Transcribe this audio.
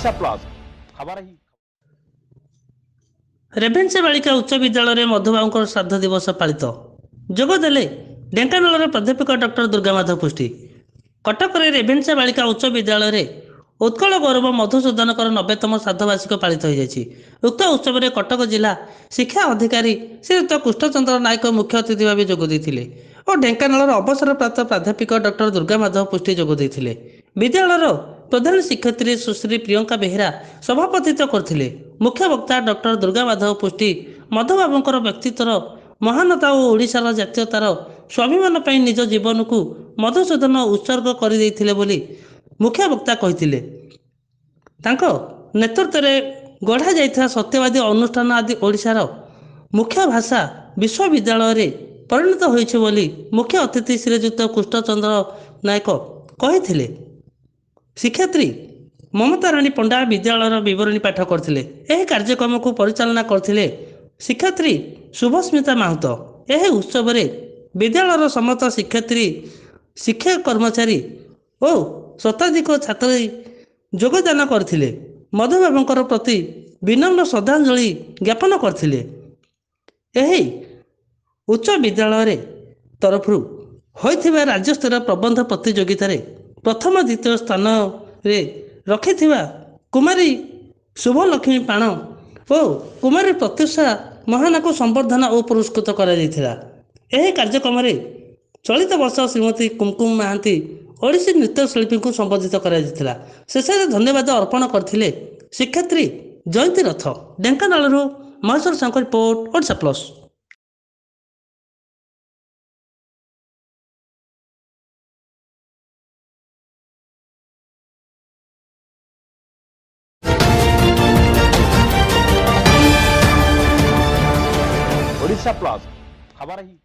Odisha plus खबर ही रेभेन्सा बालिका उच्च विद्यालय मधुबाबू श्राद्ध दिवस पालित जोगदेले ढेंकानाल प्राध्यापक डॉक्टर दुर्गामाधव पुष्टि कटक रेभेन्सा बालिका उच्च विद्यालय उत्कल गौरव मधुसूदन 90तम श्राद्धवार्षिक पालित हो उक्त उत्सव में कटक जिला शिक्षा अधिकारी श्रीयुक्त कृष्णचंद्र नायक मुख्य अतिथि भाव जोगदे और ढेंकानाल अवसरप्राप्त प्राध्यापक डॉक्टर दुर्गामाधव पुष्टि जोगदे विद्यालय प्रधान शिक्षयित्री सुश्री प्रियंका बेहेरा सभापतित्व करथिले। मुख्य वक्ता डॉक्टर दुर्गामाधव पुष्टि मधुबाबूंकर व्यक्तित्वर महानता और ओडिशार जातीयतार स्वाभिमान पर निज जीवन को मधुसूदन उत्सर्ग कर देइथिले बोली मुख्य वक्ता कहिथिले। तांको नेतृत्व में गढ़ा जाइथिबा सत्यवादी अनुष्ठान आदि ओडिशार मुख्य भाषा विश्वविद्यालय रे परिणत होइछ बोली मुख्य अतिथि श्रीयुक्त कृष्णचंद्र नायक कहिथिले। शिक्षयित्री ममता राणी पंडा विद्यालय विवरणी पाठ करथिले। एही कार्यक्रम को परिचालना करथिले शिक्षयित्री शुभस्मिता माहुत। एही उत्सव रे विद्यालय समस्त शिक्षयित्री शिक्षक कर्मचारी और शताधिक छात्र योगदान करथिले। मधुबाबूंकर प्रति विनम्र श्रद्धांजलि ज्ञापन करथिले। एही उच्च विद्यालय तरफ होइथिबा राज्यस्तर प्रबंध प्रतियोगिता रे प्रथम द्वितीय स्थान रे रखिथिबा कुमारी शुभलक्ष्मी पाण और कुमारी प्रत्युषा महाना को संबर्धना और पुरस्कृत करा जायथिला। एही कार्यक्रम रे चलित वर्ष श्रीमती कुमकुम महांती ओडिसी नृत्यशिल्पी को संबोधित करा जायथिला। शेष में धन्यवाद अर्पण करथिले शिक्षयित्री जयंती रथ। Dhenkanal Maheshwar Sahu report Odisha plus. Odisha plus खबर ही